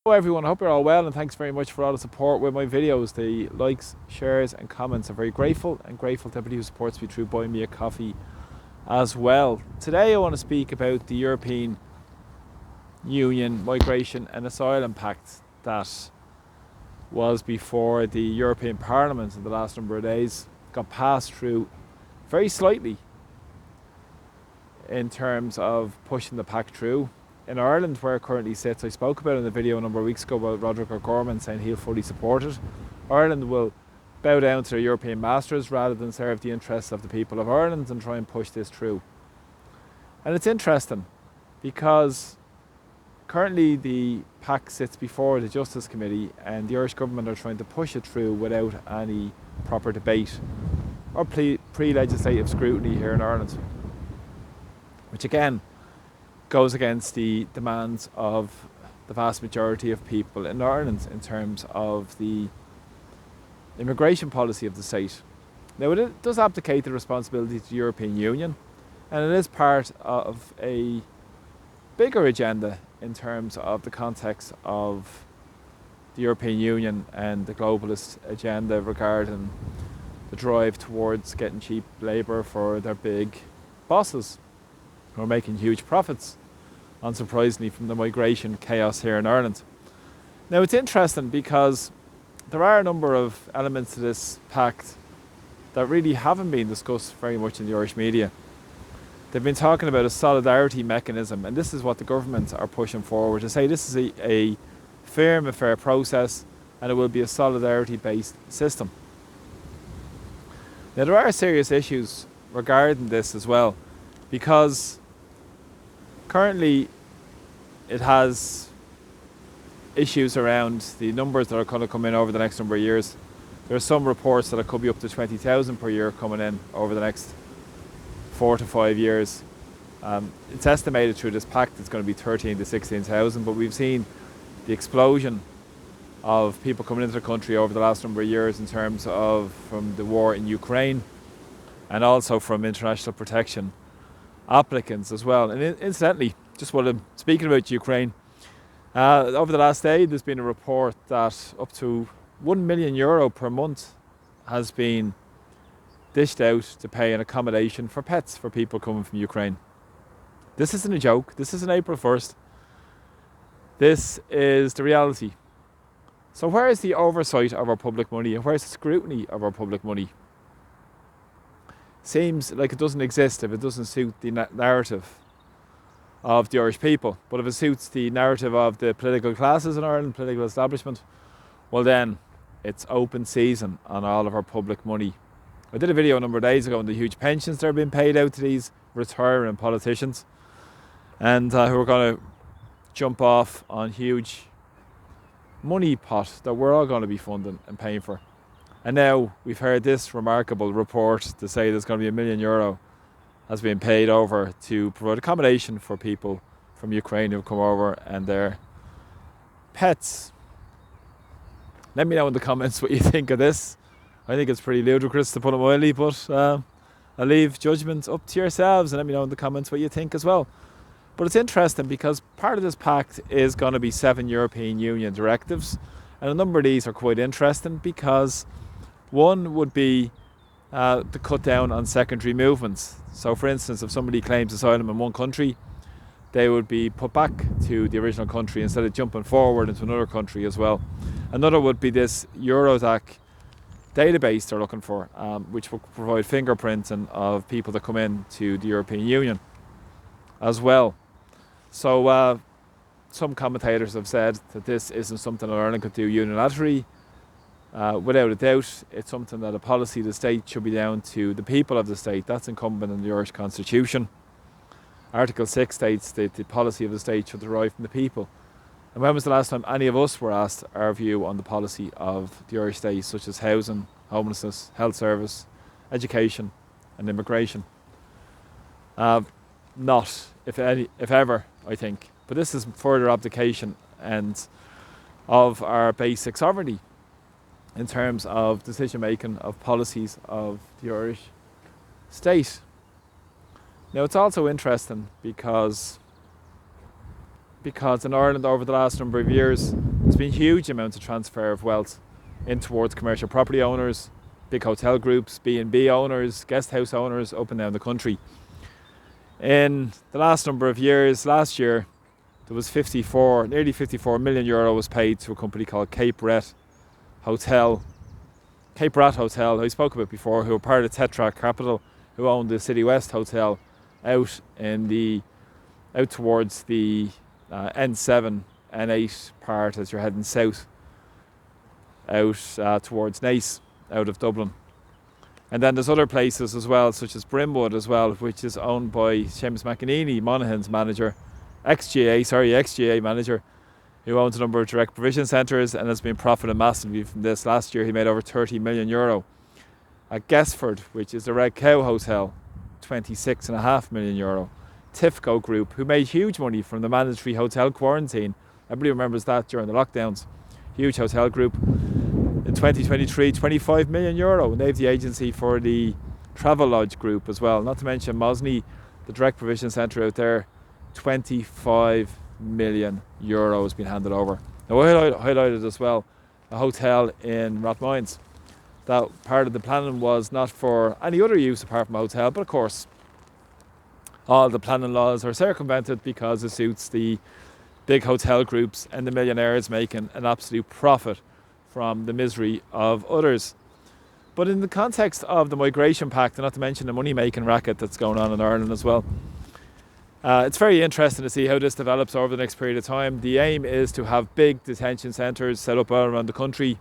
Hello everyone, I hope you're all well and thanks very much for all the support with my videos. The likes, shares and comments. I'm very grateful and grateful to everybody who supports me through buying me a coffee as well. Today I want to speak about the European Union Migration and Asylum Pact that was before the European Parliament in the last number of days. Got passed through very slightly in terms of pushing the pact through. In Ireland, where it currently sits, I spoke about it in the video a number of weeks ago about Roderick O'Gorman saying he'll fully support it. Ireland will bow down to their European masters rather than serve the interests of the people of Ireland and try and push this through. And it's interesting because currently the pact sits before the Justice Committee and the Irish government are trying to push it through without any proper debate or pre-legislative scrutiny here in Ireland, which again goes against the demands of the vast majority of people in Ireland in terms of the immigration policy of the state. Now, it does abdicate the responsibility to the European Union, and it is part of a bigger agenda in terms of the context of the European Union and the globalist agenda regarding the drive towards getting cheap labour for their big bosses who are making huge profits, unsurprisingly, from the migration chaos here in Ireland. Now, it's interesting because there are a number of elements to this pact that really haven't been discussed very much in the Irish media. They've been talking about a solidarity mechanism, and this is what the government are pushing forward to say this is a firm and fair process and it will be a solidarity-based system. Now, there are serious issues regarding this as well, because currently it has issues around the numbers that are going to come in over the next number of years. There are some reports that it could be up to 20,000 per year coming in over the next 4 to 5 years. It's estimated through this pact it's going to be 13 to 16,000, but we've seen the explosion of people coming into the country over the last number of years in terms of from the war in Ukraine and also from international protection applicants as well. And incidentally, just while I'm speaking about Ukraine, over the last day there's been a report that up to €1 million per month has been dished out to pay an accommodation for pets for people coming from Ukraine. This isn't a joke. This isn't April 1st. This is the reality. So where is the oversight of our public money and where's the scrutiny of our public money? Seems like it doesn't exist if it doesn't suit the narrative of the Irish people. But if it suits the narrative of the political classes in Ireland, political establishment, well then it's open season on all of our public money. I did a video a number of days ago on the huge pensions that are being paid out to these retiring politicians and who are going to jump off on huge money pot that we're all going to be funding and paying for. And now we've heard this remarkable report to say there's going to be €1 million has been paid over to provide accommodation for people from Ukraine who come over and their pets. Let me know in the comments what you think of this. I think it's pretty ludicrous, to put it mildly, but I'll leave judgment up to yourselves and let me know in the comments what you think as well. But it's interesting because part of this pact is going to be 7 European Union directives, and a number of these are quite interesting because one would be to cut down on secondary movements. So for instance, if somebody claims asylum in one country, they would be put back to the original country instead of jumping forward into another country as well. Another would be this Eurodac database they're looking for, which will provide fingerprinting of people that come in to the European Union as well. So some commentators have said that this isn't something that Ireland could do unilaterally. Without a doubt, it's something that a policy of the state should be down to the people of the state. That's incumbent in the Irish Constitution. Article 6 states that the policy of the state should derive from the people. And when was the last time any of us were asked our view on the policy of the Irish state, such as housing, homelessness, health service, education and immigration? Not, if ever, I think. But this is further abdication and of our basic sovereignty in terms of decision making of policies of the Irish state. Now, it's also interesting because because in Ireland over the last number of years there's been huge amounts of transfer of wealth in towards commercial property owners, big hotel groups, B&B owners, guest house owners up and down the country. In the last number of years, last year there was nearly 54 million euro was paid to a company called Cape Rat Hotel, who I spoke about before, who are part of Tetra Capital, who owned the City West Hotel out towards the N7, N8 part as you're heading south, out towards Naas, out of Dublin. And then there's other places as well, such as Brimwood as well, which is owned by Seamus McEnany, Monaghan's manager, ex-GA manager, who owns a number of direct provision centres and has been profiting massively from this. Last year he made over 30 million euro. At Guestford, which is the Red Cow Hotel, 26.5 million euro. Tifco Group, who made huge money from the mandatory hotel quarantine. Everybody remembers that during the lockdowns. Huge hotel group. In 2023, 25 million euro. And they have the agency for the Travelodge Group as well. Not to mention Mosney, the direct provision centre out there, 25 million euro has been handed over. Now I highlighted as well a hotel in Rathmines. That part of the planning was not for any other use apart from a hotel, but of course all the planning laws are circumvented because it suits the big hotel groups and the millionaires making an absolute profit from the misery of others. But in the context of the Migration Pact, and not to mention the money-making racket that's going on in Ireland as well, it's very interesting to see how this develops over the next period of time. The aim is to have big detention centres set up all around the country.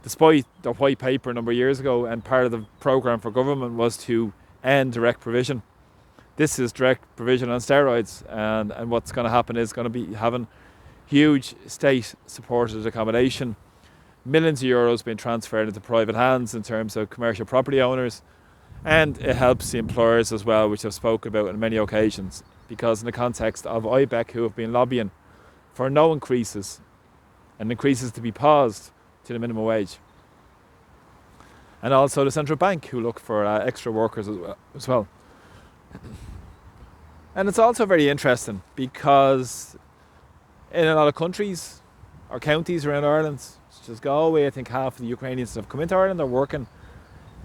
Despite the white paper a number of years ago, and part of the programme for government was to end direct provision. This is direct provision on steroids, and what's going to happen is going to be having huge state-supported accommodation, millions of euros being transferred into private hands in terms of commercial property owners, and it helps the employers as well, which I've spoken about on many occasions, because in the context of IBEC, who have been lobbying for no increases, and increases to be paused to the minimum wage, and also the central bank, who look for extra workers as well. And it's also very interesting because in a lot of countries or counties around Ireland, such as Galway, I think half of the Ukrainians that have come into Ireland are working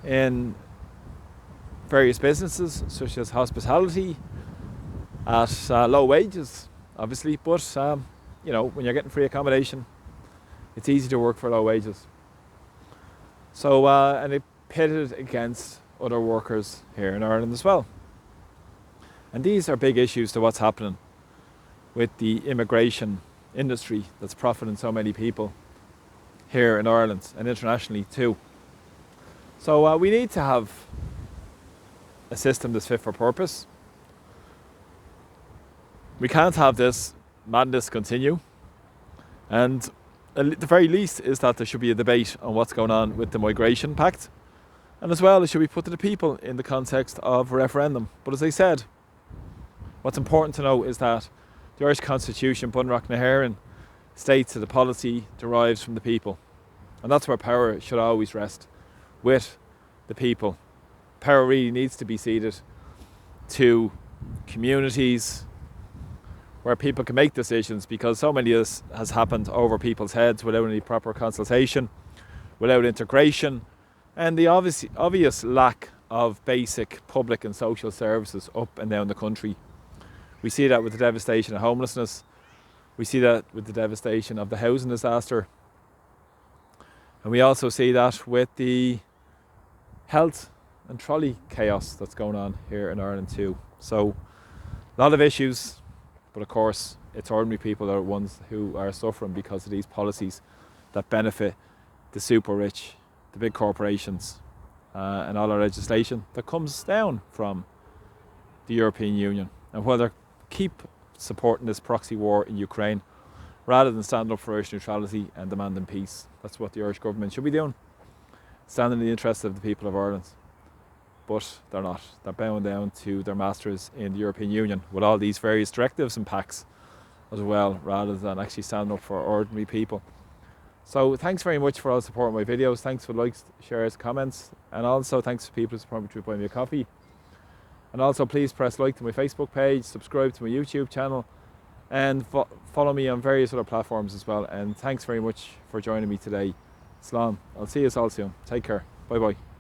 in various businesses such as hospitality at low wages, obviously, but you know, when you're getting free accommodation, it's easy to work for low wages. So and it pitted against other workers here in Ireland as well. And these are big issues to what's happening with the immigration industry that's profiting so many people here in Ireland and internationally too. So we need to have a system that's fit for purpose. We can't have this madness continue. And at the very least is that there should be a debate on what's going on with the Migration Pact. And as well, it should be put to the people in the context of a referendum. But as I said, what's important to know is that the Irish Constitution, Bunreacht na hÉireann, states that the policy derives from the people. And that's where power should always rest, with the people. Power really needs to be ceded to communities where people can make decisions, because so many of this has happened over people's heads without any proper consultation, without integration, and the obvious lack of basic public and social services up and down the country. We see that with the devastation of homelessness. We see that with the devastation of the housing disaster. And we also see that with the health and trolley chaos that's going on here in Ireland too. So a lot of issues, but of course it's ordinary people that are ones who are suffering because of these policies that benefit the super rich, the big corporations, and all our legislation that comes down from the European Union. And whether keep supporting this proxy war in Ukraine rather than stand up for Irish neutrality and demanding peace. That's what the Irish government should be doing. Stand in the interests of the people of Ireland. But they're not. They're bowing down to their masters in the European Union with all these various directives and pacts as well, rather than actually standing up for ordinary people. So thanks very much for all the support on my videos. Thanks for likes, shares, comments, and also thanks to people who support me through buying me a coffee. And also please press like to my Facebook page, subscribe to my YouTube channel, and follow me on various other platforms as well. And thanks very much for joining me today. Slán. I'll see you all soon. Take care. Bye bye.